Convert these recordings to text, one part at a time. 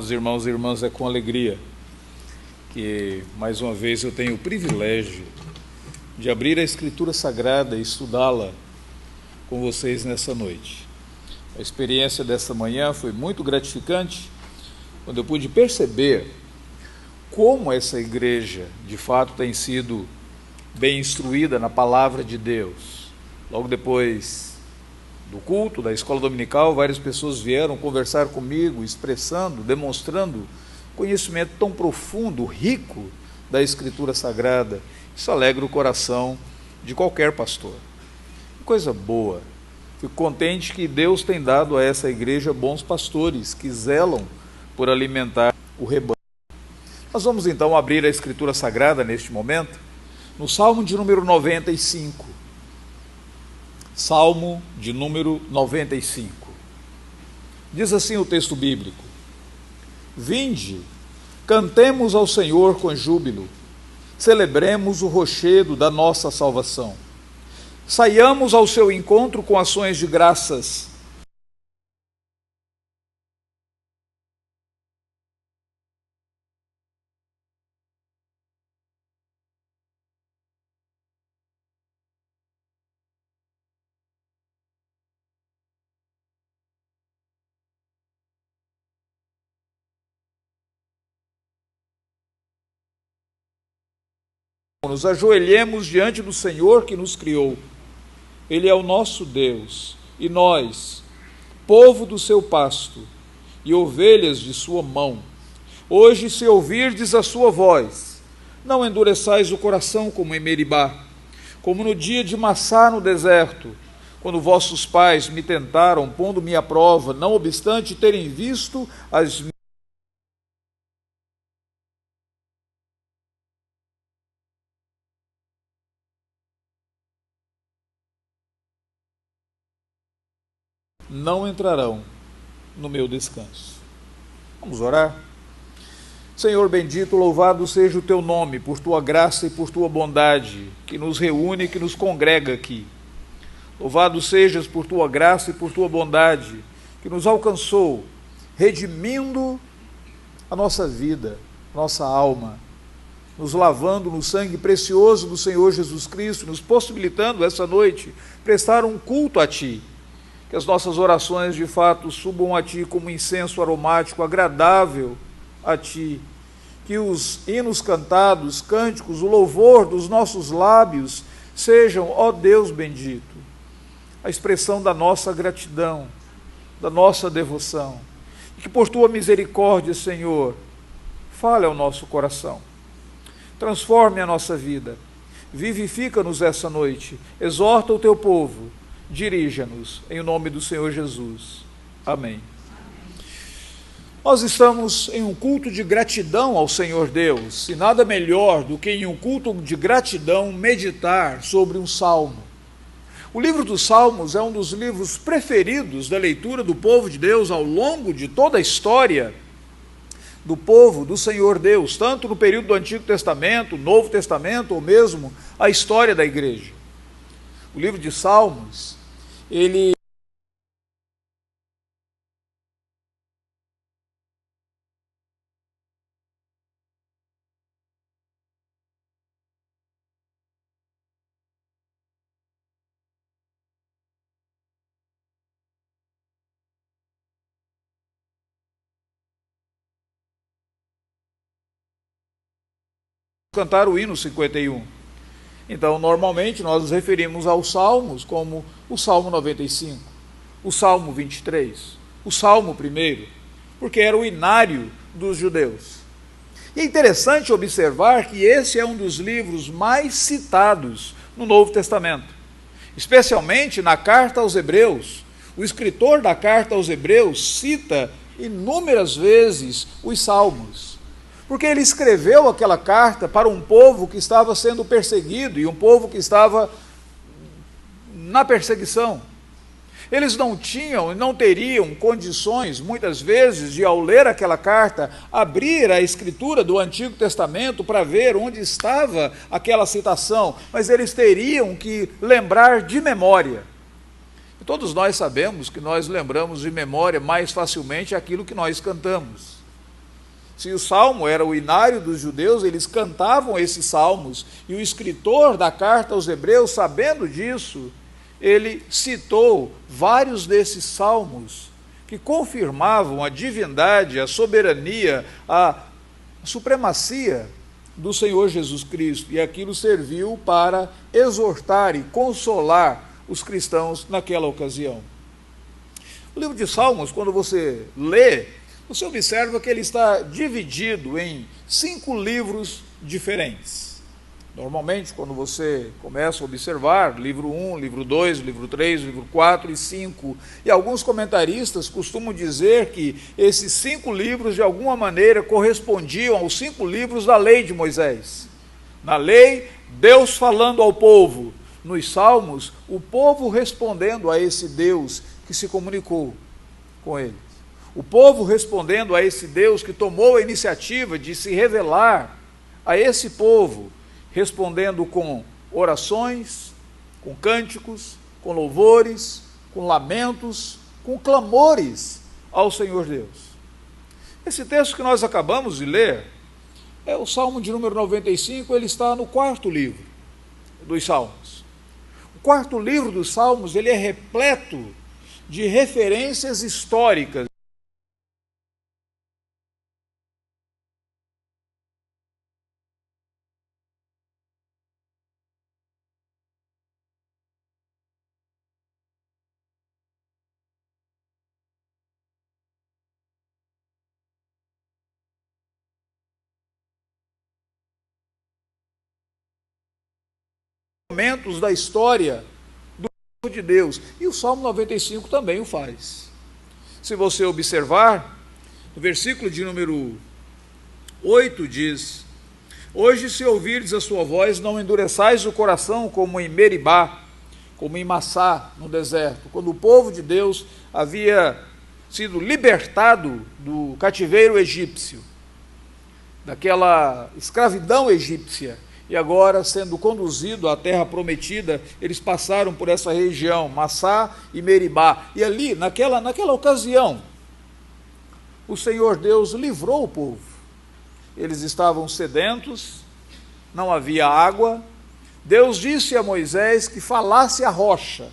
Irmãos e irmãs, é com alegria que mais uma vez eu tenho o privilégio de abrir a Escritura Sagrada e estudá-la com vocês nessa noite. A experiência dessa manhã foi muito gratificante quando eu pude perceber como essa igreja de fato tem sido bem instruída na palavra de Deus. Logo depois do culto, da escola dominical, várias pessoas vieram conversar comigo, expressando, demonstrando conhecimento tão profundo, rico da Escritura Sagrada. Isso alegra o coração de qualquer pastor. Coisa boa. Fico contente que Deus tem dado a essa igreja bons pastores que zelam por alimentar o rebanho. Nós vamos então abrir a Escritura Sagrada neste momento, no Salmo de número 95. Salmo de número 95. Diz assim o texto bíblico: Vinde, cantemos ao Senhor com júbilo, celebremos o rochedo da nossa salvação. Saiamos ao seu encontro com ações de graças. Nos ajoelhemos diante do Senhor que nos criou. Ele é o nosso Deus, e nós, povo do seu pasto, e ovelhas de sua mão. Hoje, se ouvirdes a sua voz, não endureçais o coração como em Meribá, como no dia de Massá no deserto, quando vossos pais me tentaram, pondo-me à prova, não obstante terem visto as não entrarão no meu descanso. Vamos orar? Senhor bendito, louvado seja o teu nome, por tua graça e por tua bondade, que nos reúne e que nos congrega aqui. Louvado sejas por tua graça e por tua bondade, que nos alcançou, redimindo a nossa vida, nossa alma, nos lavando no sangue precioso do Senhor Jesus Cristo, nos possibilitando essa noite prestar um culto a ti. Que as nossas orações de fato subam a Ti como incenso aromático, agradável a Ti. Que os hinos cantados, cânticos, o louvor dos nossos lábios sejam, ó Deus bendito, a expressão da nossa gratidão, da nossa devoção. E que por Tua misericórdia, Senhor, fale ao nosso coração. Transforme a nossa vida. Vivifica-nos essa noite. Exorta o Teu povo. Dirija-nos, em nome do Senhor Jesus. Amém. Nós estamos em um culto de gratidão ao Senhor Deus, e nada melhor do que em um culto de gratidão meditar sobre um salmo. O livro dos Salmos é um dos livros preferidos da leitura do povo de Deus ao longo de toda a história do povo do Senhor Deus, tanto no período do Antigo Testamento, Novo Testamento, ou mesmo a história da igreja. O livro de Salmos, ele cantar o hino 51. Então, normalmente, nós nos referimos aos salmos como o Salmo 95, o Salmo 23, o Salmo 1, porque era o inário dos judeus. E é interessante observar que esse é um dos livros mais citados no Novo Testamento, especialmente na Carta aos Hebreus. O escritor da Carta aos Hebreus cita inúmeras vezes os salmos, porque ele escreveu aquela carta para um povo que estava sendo perseguido e um povo que estava na perseguição. Eles não tinham e não teriam condições, muitas vezes, de, ao ler aquela carta, abrir a escritura do Antigo Testamento para ver onde estava aquela citação, mas eles teriam que lembrar de memória. E todos nós sabemos que nós lembramos de memória mais facilmente aquilo que nós cantamos. Se o salmo era o inário dos judeus, eles cantavam esses salmos, e o escritor da carta aos Hebreus, sabendo disso, ele citou vários desses salmos que confirmavam a divindade, a soberania, a supremacia do Senhor Jesus Cristo, e aquilo serviu para exortar e consolar os cristãos naquela ocasião. O livro de Salmos, quando você lê, você observa que ele está dividido em 5 livros diferentes. Normalmente, quando você começa a observar, livro 1, livro 2, livro 3, livro 4 e 5, e alguns comentaristas costumam dizer que esses 5 livros, de alguma maneira, correspondiam aos 5 livros da lei de Moisés. Na lei, Deus falando ao povo. Nos Salmos, o povo respondendo a esse Deus que se comunicou com eles. O povo respondendo a esse Deus que tomou a iniciativa de se revelar a esse povo, respondendo com orações, com cânticos, com louvores, com lamentos, com clamores ao Senhor Deus. Esse texto que nós acabamos de ler é o Salmo de número 95, ele está no 4º livro dos Salmos. O 4º livro dos Salmos, ele é repleto de referências históricas. Momentos da história do povo de Deus, e o Salmo 95 também o faz. Se você observar, no versículo de número 8 diz: hoje, se ouvirdes a sua voz, não endureçais o coração como em Meribá, como em Massá, no deserto, quando o povo de Deus havia sido libertado do cativeiro egípcio, daquela escravidão egípcia, e agora, sendo conduzido à terra prometida, eles passaram por essa região, Massá e Meribá. E ali, naquela ocasião, o Senhor Deus livrou o povo. Eles estavam sedentos, não havia água. Deus disse a Moisés que falasse a rocha,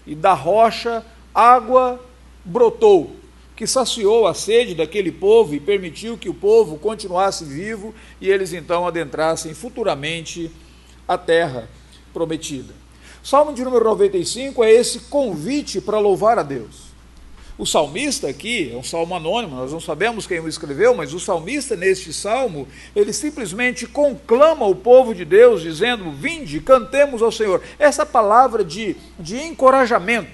e da rocha água brotou, que saciou a sede daquele povo e permitiu que o povo continuasse vivo e eles então adentrassem futuramente a terra prometida. Salmo de número 95 é esse convite para louvar a Deus. O salmista aqui, é um salmo anônimo, nós não sabemos quem o escreveu, mas o salmista neste salmo, ele simplesmente conclama o povo de Deus, dizendo: vinde, cantemos ao Senhor. Essa palavra de encorajamento,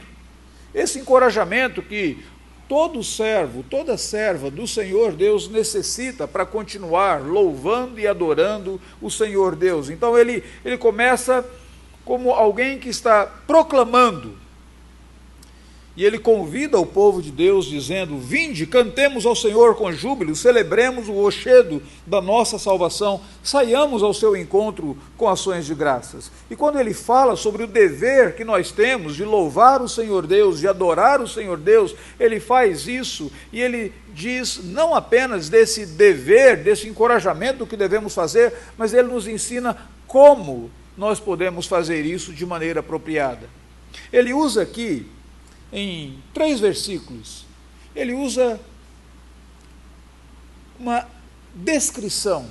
esse encorajamento que todo servo, toda serva do Senhor Deus necessita para continuar louvando e adorando o Senhor Deus. Então ele começa como alguém que está proclamando, e ele convida o povo de Deus dizendo: vinde, cantemos ao Senhor com júbilo, celebremos o rochedo da nossa salvação, saiamos ao seu encontro com ações de graças. E quando ele fala sobre o dever que nós temos de louvar o Senhor Deus, de adorar o Senhor Deus, ele faz isso, e ele diz não apenas desse dever, desse encorajamento que devemos fazer, mas ele nos ensina como nós podemos fazer isso de maneira apropriada. Ele usa aqui, em 3 versículos, ele usa uma descrição,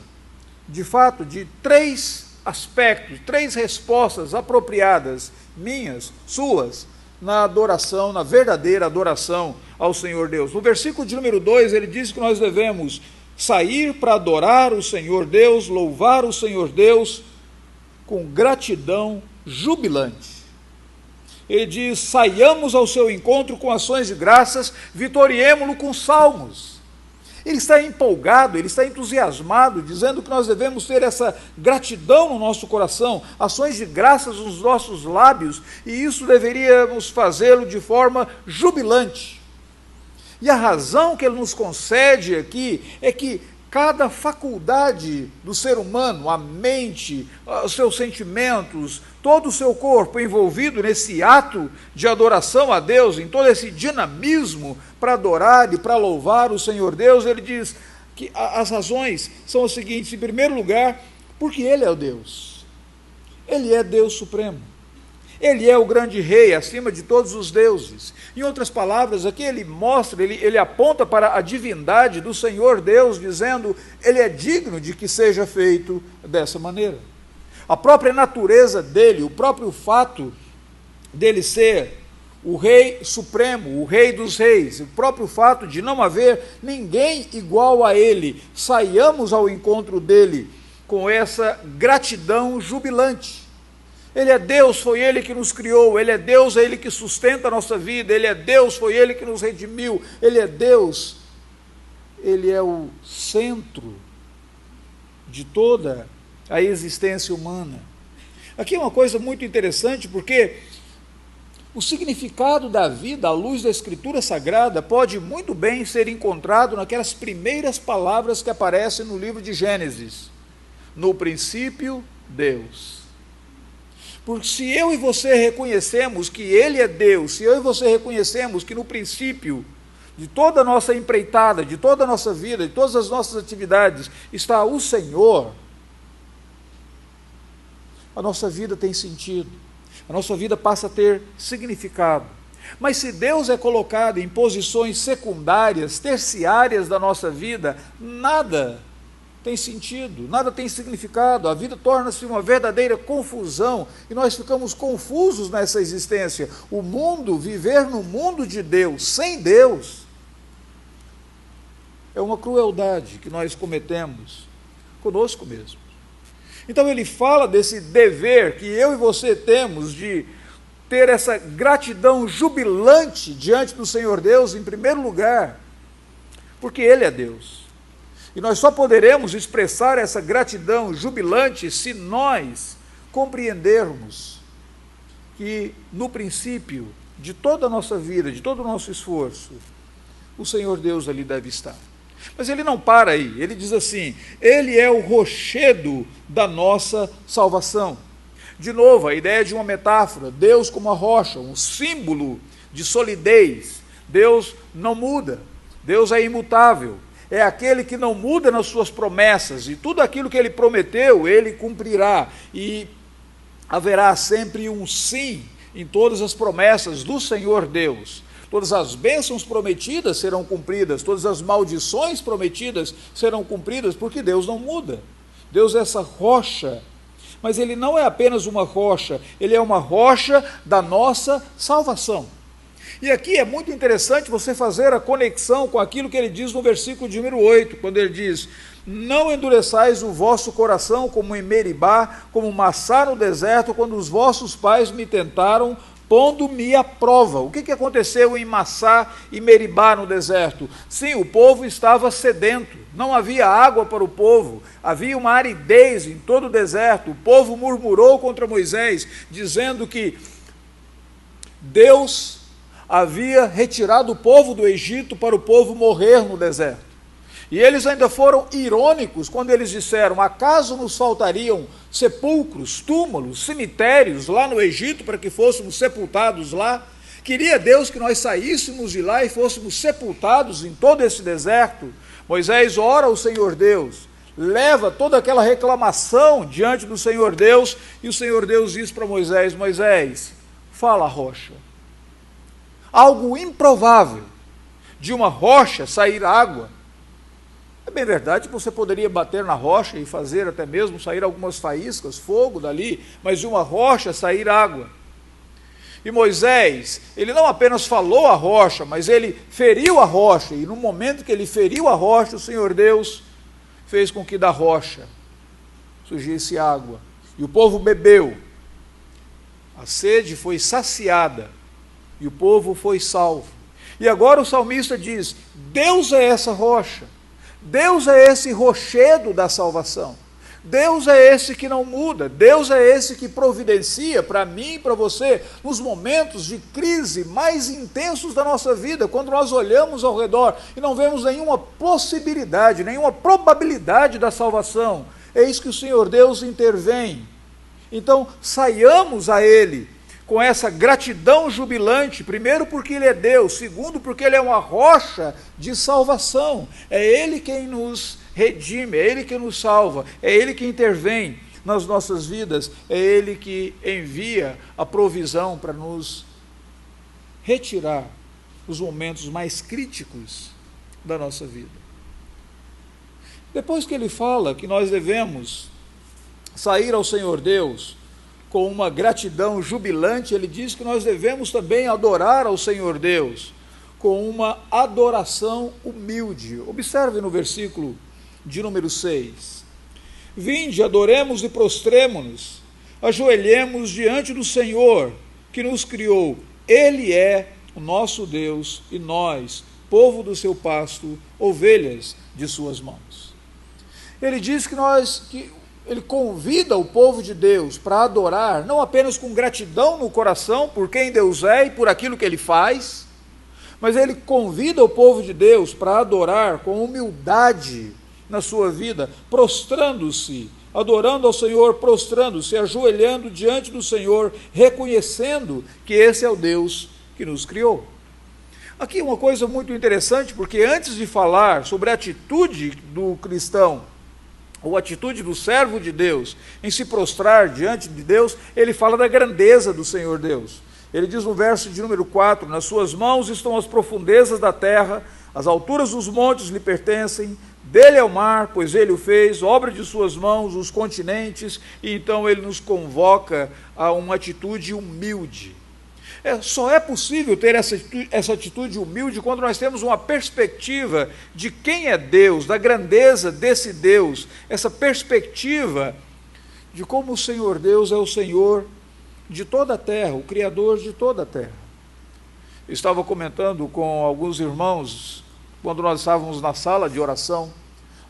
de fato, de 3 aspectos, 3 respostas apropriadas, minhas, suas, na adoração, na verdadeira adoração ao Senhor Deus. No versículo de número 2, ele diz que nós devemos sair para adorar o Senhor Deus, louvar o Senhor Deus com gratidão jubilante. Ele diz: saiamos ao seu encontro com ações de graças, vitoriemo-lo com salmos. Ele está empolgado, ele está entusiasmado, dizendo que nós devemos ter essa gratidão no nosso coração, ações de graças nos nossos lábios, e isso deveríamos fazê-lo de forma jubilante. E a razão que ele nos concede aqui é que cada faculdade do ser humano, a mente, os seus sentimentos, todo o seu corpo envolvido nesse ato de adoração a Deus, em todo esse dinamismo para adorar e para louvar o Senhor Deus, ele diz: que as razões são as seguintes: em primeiro lugar, porque Ele é o Deus. Ele é Deus supremo. Ele é o grande rei, acima de todos os deuses. Em outras palavras, aqui ele mostra, ele aponta para a divindade do Senhor Deus, dizendo, ele é digno de que seja feito dessa maneira. A própria natureza dele, o próprio fato dele ser o rei supremo, o rei dos reis, o próprio fato de não haver ninguém igual a ele, saiamos ao encontro dele com essa gratidão jubilante. Ele é Deus, foi Ele que nos criou, Ele é Deus, é Ele que sustenta a nossa vida, Ele é Deus, foi Ele que nos redimiu, Ele é Deus, Ele é o centro de toda a existência humana. Aqui é uma coisa muito interessante, porque o significado da vida, à luz da Escritura Sagrada, pode muito bem ser encontrado naquelas primeiras palavras que aparecem no livro de Gênesis. No princípio, Deus. Porque se eu e você reconhecemos que Ele é Deus, se eu e você reconhecemos que no princípio de toda a nossa empreitada, de toda a nossa vida, de todas as nossas atividades, está o Senhor, a nossa vida tem sentido, a nossa vida passa a ter significado. Mas se Deus é colocado em posições secundárias, terciárias da nossa vida, nada tem sentido, nada tem significado, a vida torna-se uma verdadeira confusão, e nós ficamos confusos nessa existência. O mundo, viver no mundo de Deus, sem Deus, é uma crueldade que nós cometemos conosco mesmo. Então ele fala desse dever que eu e você temos de ter essa gratidão jubilante diante do Senhor Deus, em primeiro lugar, porque Ele é Deus. E nós só poderemos expressar essa gratidão jubilante se nós compreendermos que, no princípio de toda a nossa vida, de todo o nosso esforço, o Senhor Deus ali deve estar. Mas ele não para aí, ele diz assim, Ele é o rochedo da nossa salvação. De novo, a ideia de uma metáfora, Deus como a rocha, um símbolo de solidez. Deus não muda, Deus é imutável. É aquele que não muda nas suas promessas, e tudo aquilo que Ele prometeu, Ele cumprirá, e haverá sempre um sim em todas as promessas do Senhor Deus. Todas as bênçãos prometidas serão cumpridas, todas as maldições prometidas serão cumpridas, porque Deus não muda. Deus é essa rocha, mas Ele não é apenas uma rocha, Ele é uma rocha da nossa salvação. E aqui é muito interessante você fazer a conexão com aquilo que ele diz no versículo de número 8, quando ele diz, não endureçais o vosso coração como em Meribá, como Massá no deserto, quando os vossos pais me tentaram, pondo-me à prova. O que aconteceu em Massá e Meribá no deserto? Sim, o povo estava sedento, não havia água para o povo, havia uma aridez em todo o deserto. O povo murmurou contra Moisés, dizendo que Deus havia retirado o povo do Egito para o povo morrer no deserto. E eles ainda foram irônicos quando eles disseram, acaso nos faltariam sepulcros, túmulos, cemitérios lá no Egito para que fôssemos sepultados lá? Queria Deus que nós saíssemos de lá e fôssemos sepultados em todo esse deserto? Moisés ora ao Senhor Deus, leva toda aquela reclamação diante do Senhor Deus, e o Senhor Deus diz para Moisés, Moisés, fala a rocha. Algo improvável, de uma rocha sair água. É bem verdade que você poderia bater na rocha e fazer até mesmo sair algumas faíscas, fogo dali, mas de uma rocha sair água. E Moisés, ele não apenas falou a rocha, mas ele feriu a rocha, e no momento que ele feriu a rocha, o Senhor Deus fez com que da rocha surgisse água, e o povo bebeu, a sede foi saciada, e o povo foi salvo. E agora o salmista diz, Deus é essa rocha, Deus é esse rochedo da salvação, Deus é esse que não muda, Deus é esse que providencia para mim e para você, nos momentos de crise mais intensos da nossa vida, quando nós olhamos ao redor e não vemos nenhuma possibilidade, nenhuma probabilidade da salvação, eis que o Senhor Deus intervém. Então saiamos a Ele, com essa gratidão jubilante, primeiro porque Ele é Deus, segundo porque Ele é uma rocha de salvação, é Ele quem nos redime, é Ele que nos salva, é Ele que intervém nas nossas vidas, é Ele que envia a provisão para nos retirar os momentos mais críticos da nossa vida. Depois que ele fala que nós devemos sair ao Senhor Deus com uma gratidão jubilante, ele diz que nós devemos também adorar ao Senhor Deus com uma adoração humilde. Observe no versículo de número 6. Vinde, adoremos e prostremo-nos, ajoelhemos diante do Senhor que nos criou. Ele é o nosso Deus e nós, povo do seu pasto, ovelhas de suas mãos. Ele diz que ele convida o povo de Deus para adorar, não apenas com gratidão no coração por quem Deus é e por aquilo que Ele faz, mas Ele convida o povo de Deus para adorar com humildade na sua vida, prostrando-se, adorando ao Senhor, prostrando-se, ajoelhando diante do Senhor, reconhecendo que esse é o Deus que nos criou. Aqui uma coisa muito interessante, porque antes de falar sobre a atitude do cristão, ou a atitude do servo de Deus em se prostrar diante de Deus, ele fala da grandeza do Senhor Deus. Ele diz no verso de número 4, nas suas mãos estão as profundezas da terra, as alturas dos montes lhe pertencem, dele é o mar, pois ele o fez, obra de suas mãos, os continentes, e então ele nos convoca a uma atitude humilde. Só é possível ter essa atitude humilde quando nós temos uma perspectiva de quem é Deus, da grandeza desse Deus, essa perspectiva de como o Senhor Deus é o Senhor de toda a terra, o Criador de toda a terra. Eu estava comentando com alguns irmãos, quando nós estávamos na sala de oração,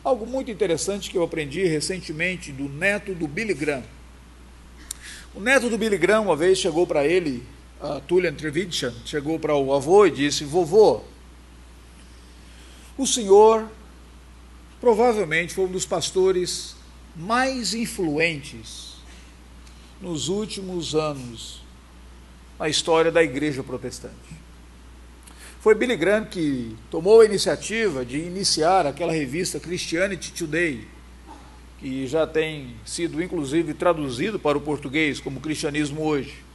algo muito interessante que eu aprendi recentemente do neto do Billy Graham. O neto do Billy Graham uma vez chegou para ele, a Tullian Tchividjian, chegou para o avô e disse: vovô, o senhor provavelmente foi um dos pastores mais influentes nos últimos anos na história da igreja protestante. Foi Billy Graham que tomou a iniciativa de iniciar aquela revista Christianity Today, que já tem sido inclusive traduzido para o português como Cristianismo Hoje.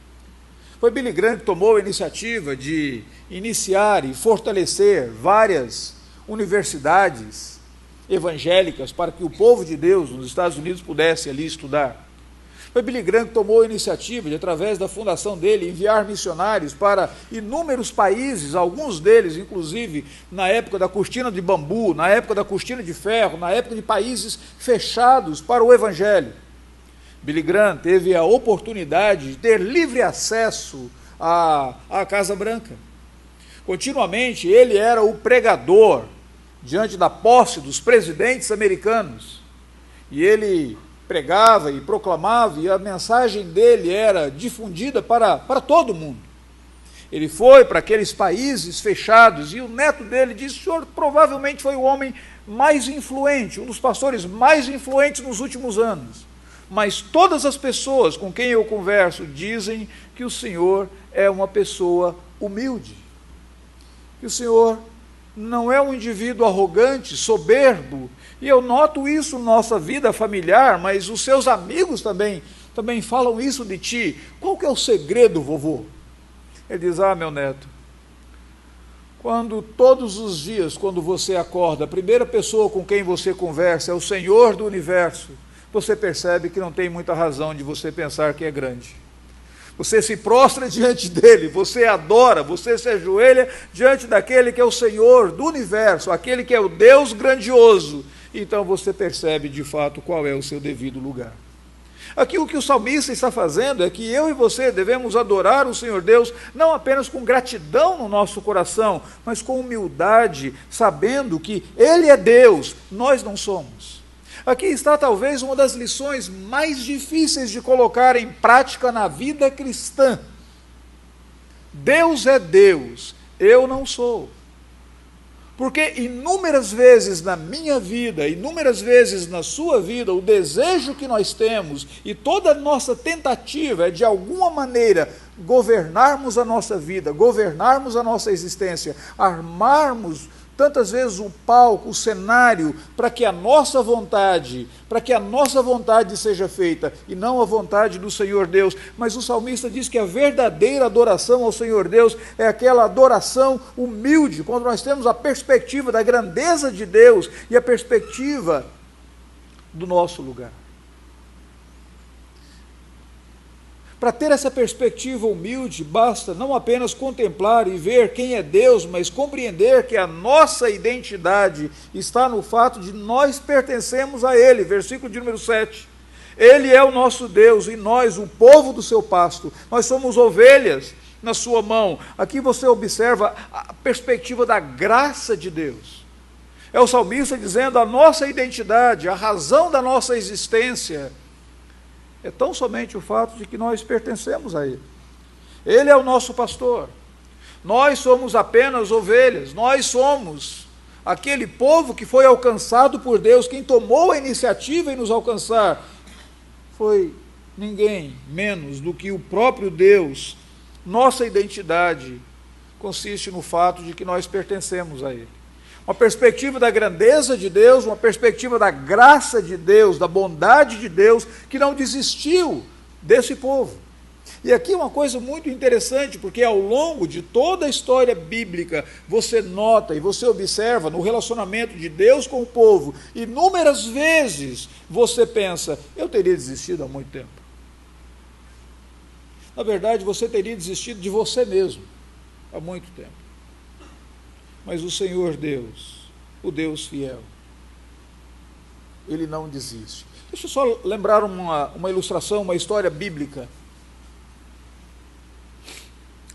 Foi Billy Graham que tomou a iniciativa de iniciar e fortalecer várias universidades evangélicas para que o povo de Deus nos Estados Unidos pudesse ali estudar. Foi Billy Graham que tomou a iniciativa de, através da fundação dele, enviar missionários para inúmeros países, alguns deles, inclusive, na época da cortina de bambu, na época da cortina de ferro, na época de países fechados para o evangelho. Billy Graham teve a oportunidade de ter livre acesso à Casa Branca. Continuamente, ele era o pregador diante da posse dos presidentes americanos. E ele pregava e proclamava, e a mensagem dele era difundida para todo mundo. Ele foi para aqueles países fechados, e o neto dele disse: o senhor provavelmente foi o homem mais influente, um dos pastores mais influentes nos últimos anos. Mas todas as pessoas com quem eu converso dizem que o senhor é uma pessoa humilde, que o senhor não é um indivíduo arrogante, soberbo, e eu noto isso na nossa vida familiar, mas os seus amigos também falam isso de ti. Qual que é o segredo, vovô? Ele diz: meu neto, quando todos os dias, quando você acorda, a primeira pessoa com quem você conversa é o Senhor do universo, você percebe que não tem muita razão de você pensar que é grande. Você se prostra diante dele, você adora, você se ajoelha diante daquele que é o Senhor do universo, aquele que é o Deus grandioso. Então você percebe de fato qual é o seu devido lugar. Aqui o que o salmista está fazendo é que eu e você devemos adorar o Senhor Deus, não apenas com gratidão no nosso coração, mas com humildade, sabendo que Ele é Deus, nós não somos. Aqui está talvez uma das lições mais difíceis de colocar em prática na vida cristã. Deus é Deus, eu não sou. Porque inúmeras vezes na minha vida, inúmeras vezes na sua vida, o desejo que nós temos e toda a nossa tentativa é de alguma maneira governarmos a nossa vida, governarmos a nossa existência, armarmos tantas vezes o palco, o cenário, para que a nossa vontade seja feita, e não a vontade do Senhor Deus. Mas o salmista diz que a verdadeira adoração ao Senhor Deus é aquela adoração humilde, quando nós temos a perspectiva da grandeza de Deus e a perspectiva do nosso lugar. Para ter essa perspectiva humilde, basta não apenas contemplar e ver quem é Deus, mas compreender que a nossa identidade está no fato de nós pertencemos a Ele. Versículo de número 7. Ele é o nosso Deus e nós, o povo do seu pasto. Nós somos ovelhas na sua mão. Aqui você observa a perspectiva da graça de Deus. É o salmista dizendo: a nossa identidade, a razão da nossa existência é tão somente o fato de que nós pertencemos a Ele. Ele é o nosso pastor. Nós somos apenas ovelhas. Nós somos aquele povo que foi alcançado por Deus. Quem tomou a iniciativa em nos alcançar foi ninguém menos do que o próprio Deus. Nossa identidade consiste no fato de que nós pertencemos a Ele. Uma perspectiva da grandeza de Deus, uma perspectiva da graça de Deus, da bondade de Deus, que não desistiu desse povo. E aqui uma coisa muito interessante, porque ao longo de toda a história bíblica, você nota e você observa no relacionamento de Deus com o povo, inúmeras vezes você pensa: eu teria desistido há muito tempo. Na verdade, você teria desistido de você mesmo há muito tempo. Mas o Senhor Deus, o Deus fiel, Ele não desiste. Deixa eu só lembrar uma ilustração, uma história bíblica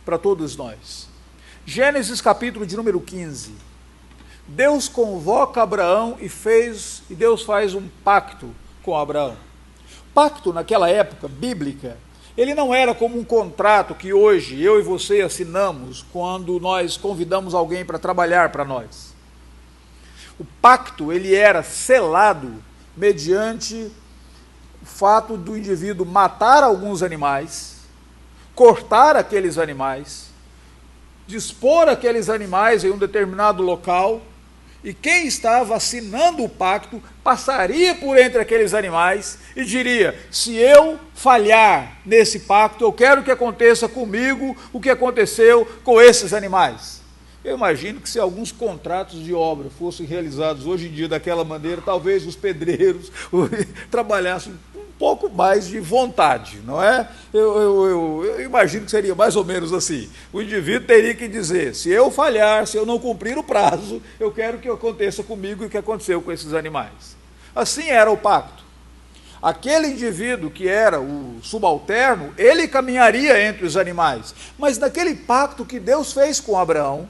para todos nós. Gênesis capítulo de número 15. Deus convoca Abraão e Deus faz um pacto com Abraão. Pacto naquela época bíblica, ele não era como um contrato que hoje eu e você assinamos quando nós convidamos alguém para trabalhar para nós. O pacto, ele era selado mediante o fato do indivíduo matar alguns animais, cortar aqueles animais, dispor aqueles animais em um determinado local, e quem estava assinando o pacto passaria por entre aqueles animais e diria: se eu falhar nesse pacto, eu quero que aconteça comigo o que aconteceu com esses animais. Eu imagino que se alguns contratos de obra fossem realizados hoje em dia daquela maneira, talvez os pedreiros trabalhassem um pouco mais de vontade, não é? Eu imagino que seria mais ou menos assim. O indivíduo teria que dizer: se eu falhar, se eu não cumprir o prazo, eu quero que aconteça comigo o que aconteceu com esses animais. Assim era o pacto. Aquele indivíduo que era o subalterno, ele caminharia entre os animais. Mas naquele pacto que Deus fez com Abraão,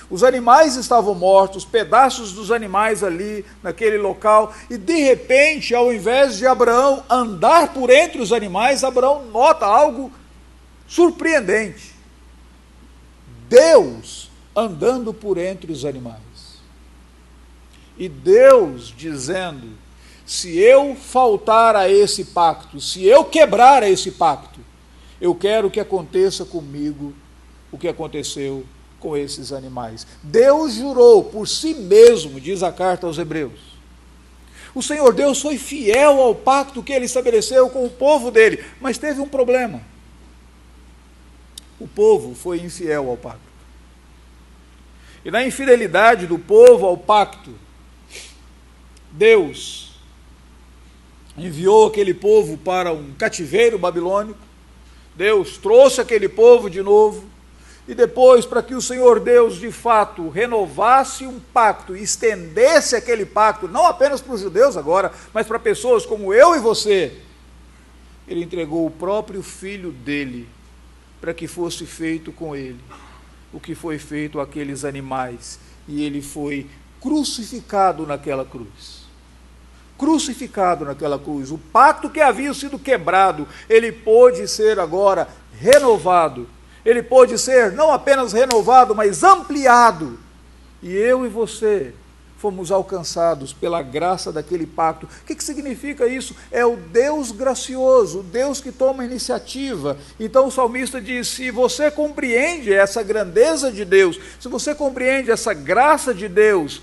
os animais estavam mortos, pedaços dos animais ali, naquele local, e de repente, ao invés de Abraão andar por entre os animais, Abraão nota algo surpreendente. Deus andando por entre os animais. E Deus dizendo: se eu faltar a esse pacto, se eu quebrar esse pacto, eu quero que aconteça comigo o que aconteceu com esses animais. Deus jurou por si mesmo, diz a carta aos Hebreus. O Senhor Deus foi fiel ao pacto que Ele estabeleceu com o povo dele, mas teve um problema. O povo foi infiel ao pacto. E na infidelidade do povo ao pacto, Deus enviou aquele povo para um cativeiro babilônico. Deus trouxe aquele povo de novo. E depois, para que o Senhor Deus, de fato, renovasse um pacto, estendesse aquele pacto, não apenas para os judeus agora, mas para pessoas como eu e você, Ele entregou o próprio Filho dele, para que fosse feito com ele o que foi feito àqueles animais. E ele foi crucificado naquela cruz. Crucificado naquela cruz. O pacto que havia sido quebrado, ele pôde ser agora renovado. Ele pôde ser não apenas renovado, mas ampliado. E eu e você fomos alcançados pela graça daquele pacto. O que significa isso? É o Deus gracioso, o Deus que toma iniciativa. Então o salmista diz: se você compreende essa grandeza de Deus, se você compreende essa graça de Deus,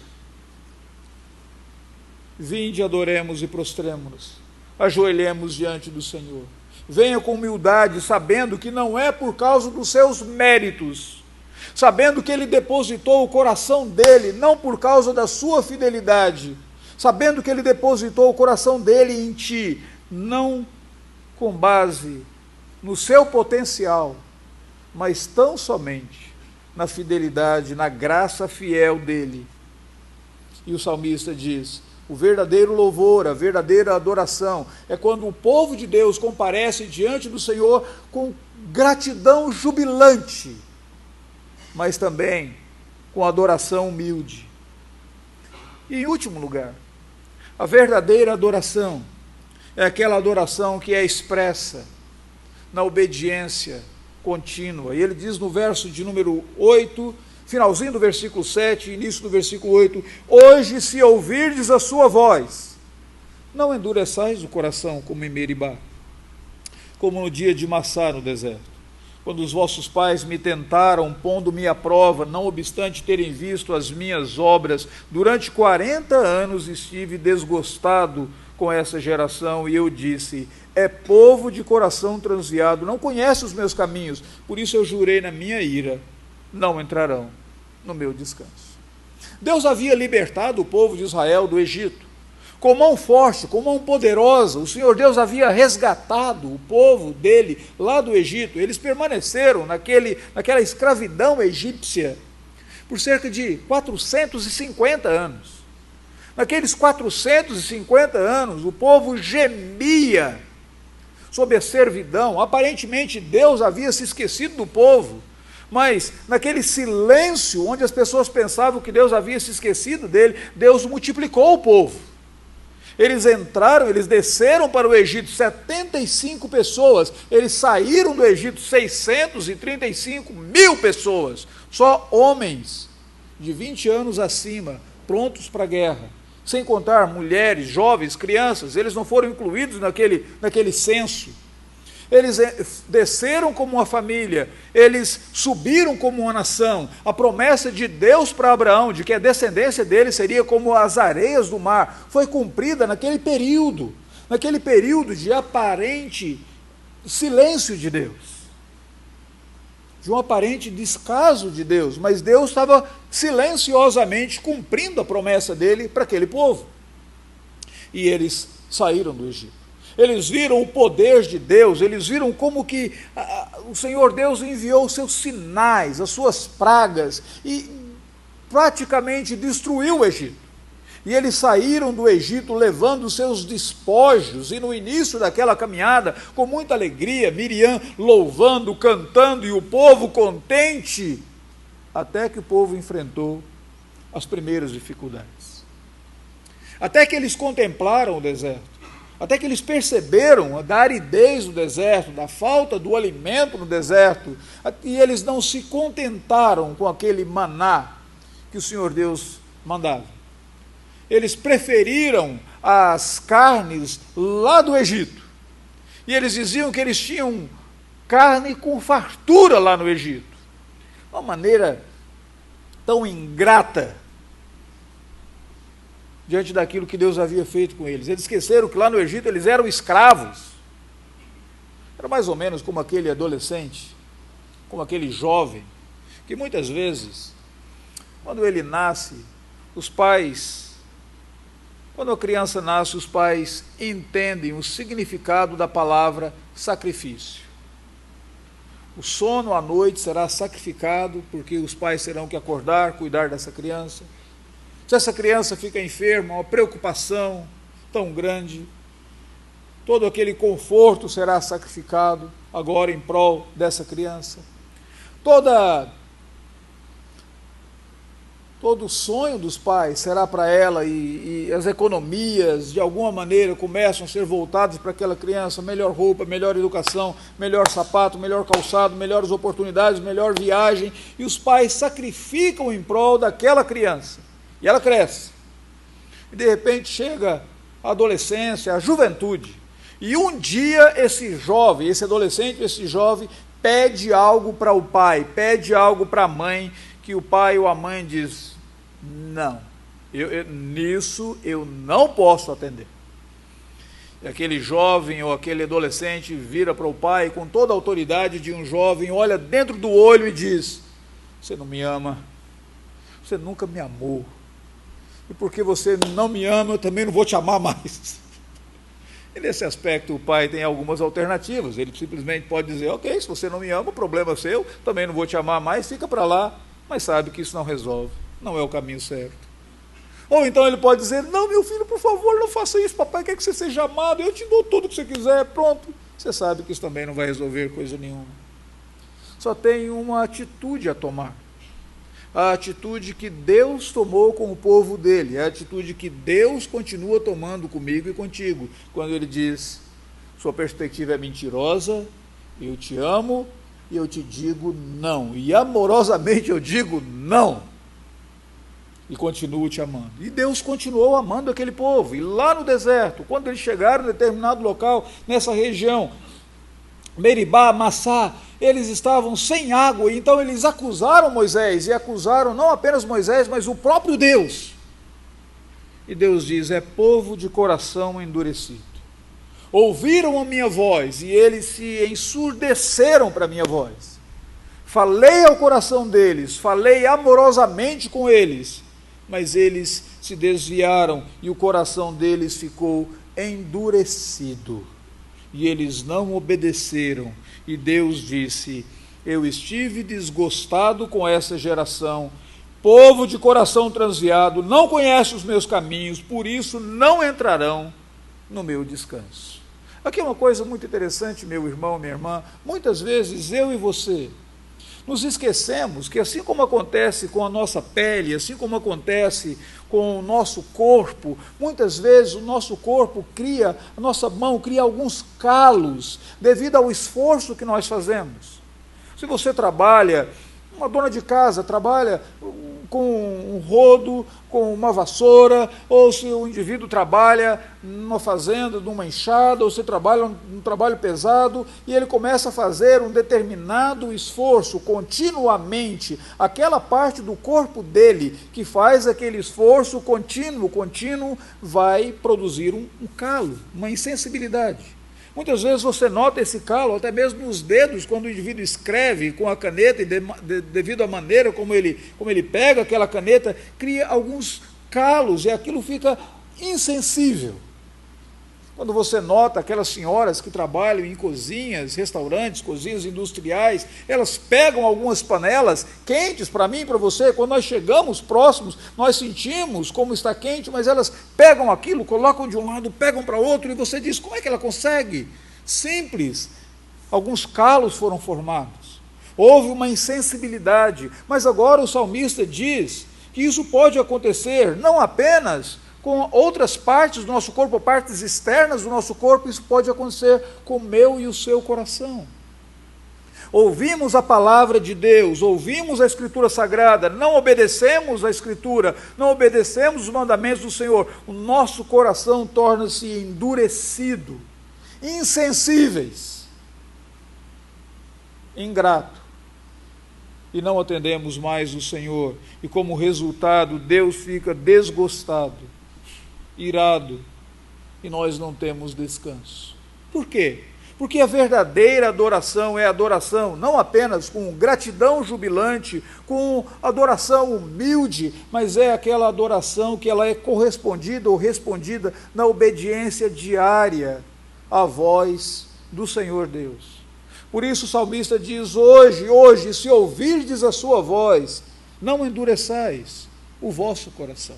vinde, adoremos e prostremo-nos, ajoelhemos diante do Senhor. Venha com humildade, sabendo que não é por causa dos seus méritos, sabendo que Ele depositou o coração dele, não por causa da sua fidelidade, sabendo que Ele depositou o coração dele em ti, não com base no seu potencial, mas tão somente na fidelidade, na graça fiel dele. E o salmista diz: o verdadeiro louvor, a verdadeira adoração, é quando o povo de Deus comparece diante do Senhor com gratidão jubilante, mas também com adoração humilde. E em último lugar, a verdadeira adoração é aquela adoração que é expressa na obediência contínua. E ele diz no verso de número 8, finalzinho do versículo 7, início do versículo 8: hoje, se ouvirdes a sua voz, não endureçais o coração como em Meribá, como no dia de Massá no deserto, quando os vossos pais me tentaram, pondo-me à prova, não obstante terem visto as minhas obras. Durante 40 anos estive desgostado com essa geração, e eu disse: é povo de coração transviado, não conhece os meus caminhos, por isso eu jurei na minha ira: não entrarão no meu descanso. Deus havia libertado o povo de Israel do Egito, com mão forte, com mão poderosa. O Senhor Deus havia resgatado o povo dele lá do Egito. Eles permaneceram naquela escravidão egípcia por cerca de 450 anos. Naqueles 450 anos, o povo gemia sob a servidão. Aparentemente Deus havia se esquecido do povo, mas naquele silêncio onde as pessoas pensavam que Deus havia se esquecido dele, Deus multiplicou o povo. Eles entraram, eles desceram para o Egito, 75 pessoas, eles saíram do Egito, 635 mil pessoas, só homens de 20 anos acima, prontos para a guerra, sem contar mulheres, jovens, crianças. Eles não foram incluídos naquele censo. Eles desceram como uma família, eles subiram como uma nação. A promessa de Deus para Abraão, de que a descendência dele seria como as areias do mar, foi cumprida naquele período de aparente silêncio de Deus, de um aparente descaso de Deus, mas Deus estava silenciosamente cumprindo a promessa dele para aquele povo. E eles saíram do Egito. Eles viram o poder de Deus, eles viram como que o Senhor Deus enviou os seus sinais, as suas pragas, e praticamente destruiu o Egito. E eles saíram do Egito levando os seus despojos, e no início daquela caminhada, com muita alegria, Miriam louvando, cantando, e o povo contente, até que o povo enfrentou as primeiras dificuldades. Até que eles contemplaram o deserto. Até que eles perceberam da aridez do deserto, da falta do alimento no deserto, e eles não se contentaram com aquele maná que o Senhor Deus mandava. Eles preferiram as carnes lá do Egito, e eles diziam que eles tinham carne com fartura lá no Egito. Uma maneira tão ingrata diante daquilo que Deus havia feito com eles. Eles esqueceram que lá no Egito eles eram escravos. Era mais ou menos como aquele adolescente, como aquele jovem, que muitas vezes, quando ele nasce, quando a criança nasce, os pais entendem o significado da palavra sacrifício. O sono à noite será sacrificado, porque os pais terão que acordar, cuidar dessa criança. Se essa criança fica enferma, uma preocupação tão grande, todo aquele conforto será sacrificado agora em prol dessa criança. Todo o sonho dos pais será para ela, e as economias de alguma maneira começam a ser voltadas para aquela criança: melhor roupa, melhor educação, melhor sapato, melhor calçado, melhores oportunidades, melhor viagem, e os pais sacrificam em prol daquela criança. E ela cresce, e de repente chega a adolescência, a juventude, e um dia esse jovem, esse adolescente, esse jovem, pede algo para o pai, pede algo para a mãe, que o pai ou a mãe diz, não, nisso eu não posso atender. E aquele jovem ou aquele adolescente vira para o pai com toda a autoridade de um jovem, olha dentro do olho e diz, você não me ama, você nunca me amou, e porque você não me ama, eu também não vou te amar mais. E nesse aspecto o pai tem algumas alternativas, ele simplesmente pode dizer, ok, se você não me ama, o problema é seu, também não vou te amar mais, fica para lá, mas sabe que isso não resolve, não é o caminho certo. Ou então ele pode dizer, não, meu filho, por favor, não faça isso, papai quer que você seja amado, eu te dou tudo o que você quiser, pronto. Você sabe que isso também não vai resolver coisa nenhuma. Só tem uma atitude a tomar. A atitude que Deus tomou com o povo dele, a atitude que Deus continua tomando comigo e contigo, quando ele diz, sua perspectiva é mentirosa, eu te amo e eu te digo não, e amorosamente eu digo não, e continuo te amando. E Deus continuou amando aquele povo, e lá no deserto, quando eles chegaram em determinado local, nessa região, Meribá, Massá, eles estavam sem água, então eles acusaram Moisés, e acusaram não apenas Moisés, mas o próprio Deus. E Deus diz, é povo de coração endurecido. Ouviram a minha voz, e eles se ensurdeceram para a minha voz. Falei ao coração deles, falei amorosamente com eles, mas eles se desviaram, e o coração deles ficou endurecido. E eles não obedeceram, e Deus disse, eu estive desgostado com essa geração, povo de coração transviado, não conhece os meus caminhos, por isso não entrarão no meu descanso. Aqui é uma coisa muito interessante, meu irmão, minha irmã, muitas vezes eu e você, nos esquecemos que assim como acontece com a nossa pele, assim como acontece com o nosso corpo, muitas vezes o nosso corpo cria, a nossa mão cria alguns calos, devido ao esforço que nós fazemos. Se você trabalha, uma dona de casa trabalha com um rodo, com uma vassoura, ou se o indivíduo trabalha numa fazenda, numa enxada, ou se trabalha num trabalho pesado, e ele começa a fazer um determinado esforço continuamente, aquela parte do corpo dele que faz aquele esforço contínuo, vai produzir um calo, uma insensibilidade. Muitas vezes você nota esse calo, até mesmo nos dedos, quando o indivíduo escreve com a caneta, e devido à maneira como ele pega aquela caneta, cria alguns calos, e aquilo fica insensível. Quando você nota aquelas senhoras que trabalham em cozinhas, restaurantes, cozinhas industriais, elas pegam algumas panelas quentes para mim e para você, quando nós chegamos próximos, nós sentimos como está quente, mas elas pegam aquilo, colocam de um lado, pegam para outro, e você diz, como é que ela consegue? Simples, alguns calos foram formados, houve uma insensibilidade, mas agora o salmista diz que isso pode acontecer não apenas com outras partes do nosso corpo, partes externas do nosso corpo, isso pode acontecer com o meu e o seu coração. Ouvimos a palavra de Deus, ouvimos a Escritura Sagrada, não obedecemos a Escritura, não obedecemos os mandamentos do Senhor, o nosso coração torna-se endurecido, insensíveis, ingrato, e não atendemos mais o Senhor, e como resultado, Deus fica desgostado, irado, e nós não temos descanso. Por quê? Porque a verdadeira adoração é adoração não apenas com gratidão jubilante, com adoração humilde, mas é aquela adoração que ela é correspondida ou respondida na obediência diária à voz do Senhor Deus. Por isso o salmista diz, hoje, se ouvirdes a sua voz, não endureçais o vosso coração.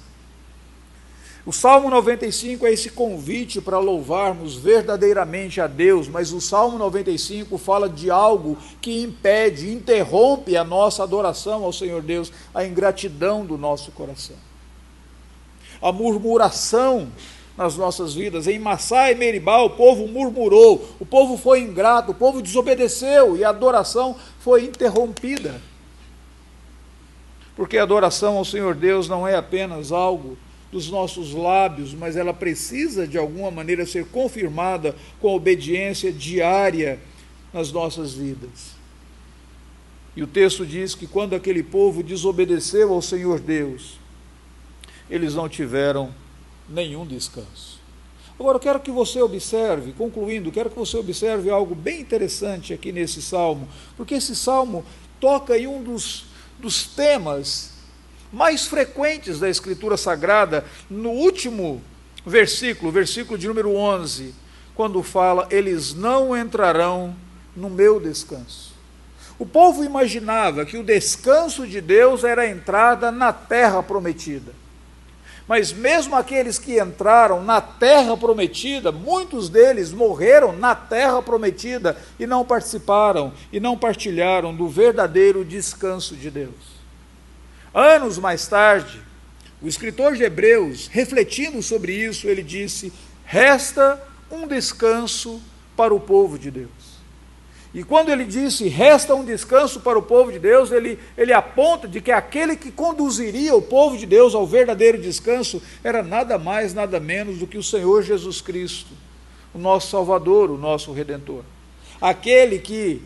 O Salmo 95 é esse convite para louvarmos verdadeiramente a Deus, mas o Salmo 95 fala de algo que impede, interrompe a nossa adoração ao Senhor Deus, a ingratidão do nosso coração. A murmuração nas nossas vidas. Em Massá e Meribá o povo murmurou, o povo foi ingrato, o povo desobedeceu e a adoração foi interrompida. Porque a adoração ao Senhor Deus não é apenas algo dos nossos lábios, mas ela precisa de alguma maneira ser confirmada com a obediência diária nas nossas vidas. E o texto diz que quando aquele povo desobedeceu ao Senhor Deus, eles não tiveram nenhum descanso. Agora eu quero que você observe, concluindo, quero que você observe algo bem interessante aqui nesse salmo, porque esse salmo toca em um dos temas mais frequentes da Escritura Sagrada, no último versículo, versículo de número 11, quando fala, eles não entrarão no meu descanso. O povo imaginava que o descanso de Deus era a entrada na terra prometida. Mas mesmo aqueles que entraram na terra prometida, muitos deles morreram na terra prometida e não participaram e não partilharam do verdadeiro descanso de Deus. Anos mais tarde, o escritor de Hebreus, refletindo sobre isso, ele disse, resta um descanso para o povo de Deus. E quando ele disse, resta um descanso para o povo de Deus, ele aponta de que aquele que conduziria o povo de Deus ao verdadeiro descanso era nada mais, nada menos do que o Senhor Jesus Cristo, o nosso Salvador, o nosso Redentor. Aquele que,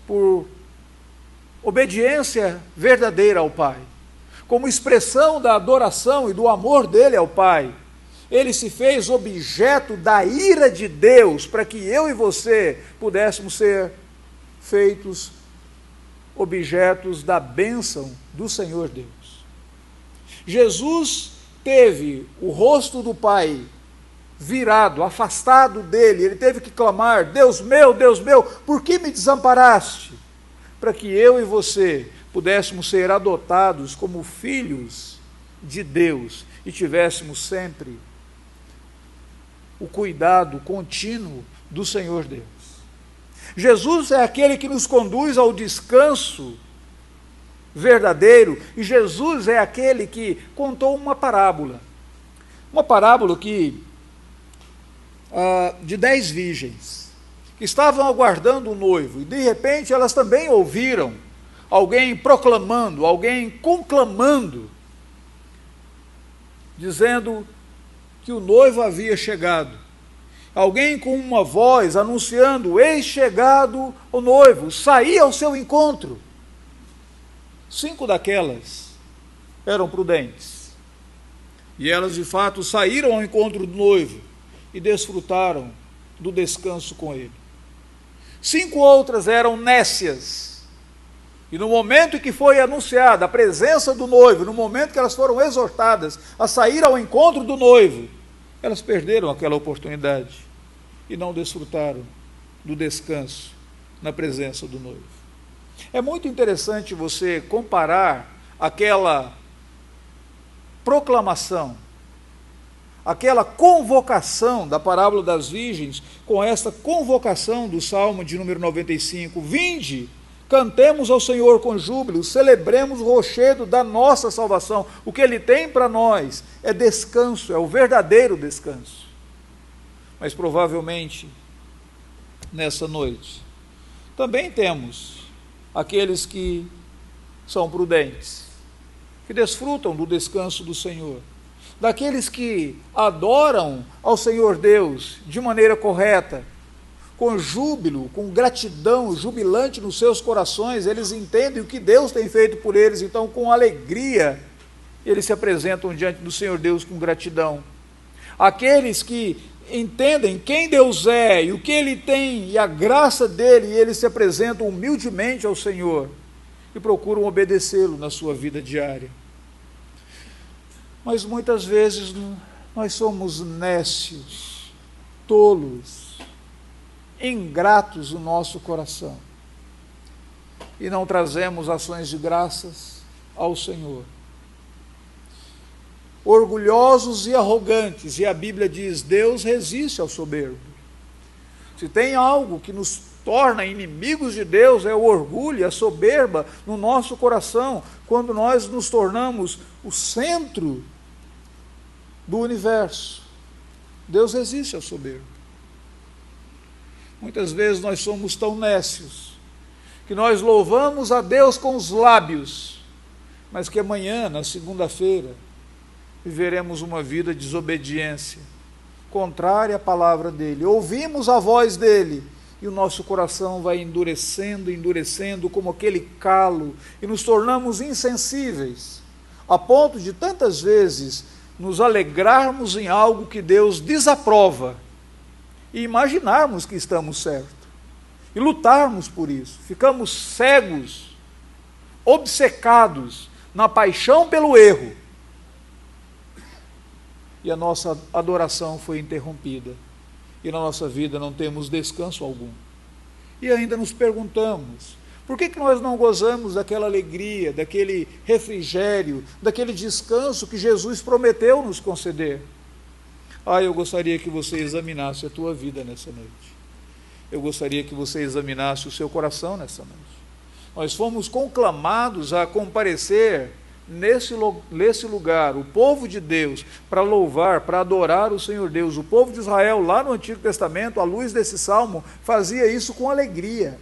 por obediência verdadeira ao Pai, como expressão da adoração e do amor dele ao Pai, ele se fez objeto da ira de Deus, para que eu e você pudéssemos ser feitos objetos da bênção do Senhor Deus. Jesus teve o rosto do Pai virado, afastado dele, ele teve que clamar, Deus meu, por que me desamparaste? Para que eu e você pudéssemos ser adotados como filhos de Deus e tivéssemos sempre o cuidado contínuo do Senhor Deus. Jesus é aquele que nos conduz ao descanso verdadeiro, e Jesus é aquele que contou uma parábola que de 10 virgens, que estavam aguardando o noivo, e de repente elas também ouviram alguém proclamando, alguém conclamando, dizendo que o noivo havia chegado. Alguém com uma voz anunciando, eis chegado o noivo, saí ao seu encontro. 5 daquelas eram prudentes. E elas de fato saíram ao encontro do noivo e desfrutaram do descanso com ele. 5 outras eram nécias. E no momento em que foi anunciada a presença do noivo, no momento que elas foram exortadas a sair ao encontro do noivo, elas perderam aquela oportunidade e não desfrutaram do descanso na presença do noivo. É muito interessante você comparar aquela proclamação, aquela convocação da parábola das virgens com esta convocação do Salmo de número 95. Vinde, cantemos ao Senhor com júbilo, celebremos o rochedo da nossa salvação. O que Ele tem para nós é descanso, é o verdadeiro descanso. Mas provavelmente, nessa noite, também temos aqueles que são prudentes, que desfrutam do descanso do Senhor, daqueles que adoram ao Senhor Deus de maneira correta, com júbilo, com gratidão, jubilante nos seus corações, eles entendem o que Deus tem feito por eles, então com alegria eles se apresentam diante do Senhor Deus com gratidão. Aqueles que entendem quem Deus é e o que Ele tem e a graça dEle, e eles se apresentam humildemente ao Senhor e procuram obedecê-lo na sua vida diária. Mas muitas vezes nós somos nécios, tolos, ingratos no nosso coração e não trazemos ações de graças ao Senhor. Orgulhosos e arrogantes, e a Bíblia diz, Deus resiste ao soberbo. Se tem algo que nos torna inimigos de Deus, é o orgulho, a soberba no nosso coração, quando nós nos tornamos o centro do universo. Deus resiste ao soberbo. Muitas vezes nós somos tão nécios, que nós louvamos a Deus com os lábios, mas que amanhã, na segunda-feira, viveremos uma vida de desobediência, contrária à palavra dele. Ouvimos a voz dele e o nosso coração vai endurecendo, endurecendo como aquele calo, e nos tornamos insensíveis, a ponto de tantas vezes nos alegrarmos em algo que Deus desaprova e imaginarmos que estamos certos e lutarmos por isso. Ficamos cegos, obcecados na paixão pelo erro, e a nossa adoração foi interrompida, e na nossa vida não temos descanso algum. E ainda nos perguntamos, por que nós não gozamos daquela alegria, daquele refrigério, daquele descanso que Jesus prometeu nos conceder? Eu gostaria que você examinasse a tua vida nessa noite. Eu gostaria que você examinasse o seu coração nessa noite. Nós fomos conclamados a comparecer nesse lugar, o povo de Deus, para louvar, para adorar o Senhor Deus. O povo de Israel, lá no Antigo Testamento, à luz desse salmo, fazia isso com alegria.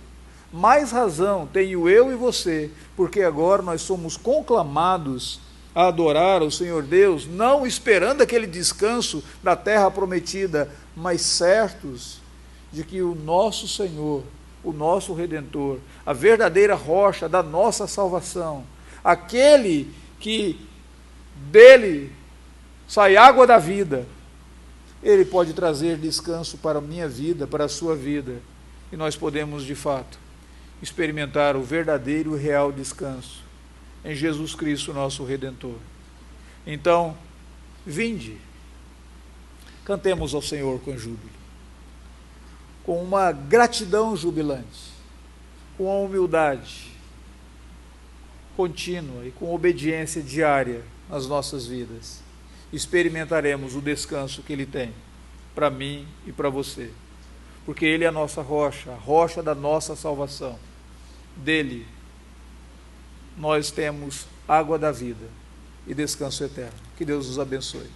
Mais razão tenho eu e você, porque agora nós somos conclamados a adorar o Senhor Deus, não esperando aquele descanso da terra prometida, mas certos de que o nosso Senhor, o nosso Redentor, a verdadeira rocha da nossa salvação, aquele que dele sai água da vida, ele pode trazer descanso para a minha vida, para a sua vida, e nós podemos de fato experimentar o verdadeiro e real descanso em Jesus Cristo, nosso Redentor. Então, vinde, cantemos ao Senhor com júbilo, com uma gratidão jubilante, com a humildade contínua e com obediência diária nas nossas vidas. Experimentaremos o descanso que Ele tem para mim e para você, porque Ele é a nossa rocha, a rocha da nossa salvação. Dele nós temos água da vida e descanso eterno. Que Deus nos abençoe.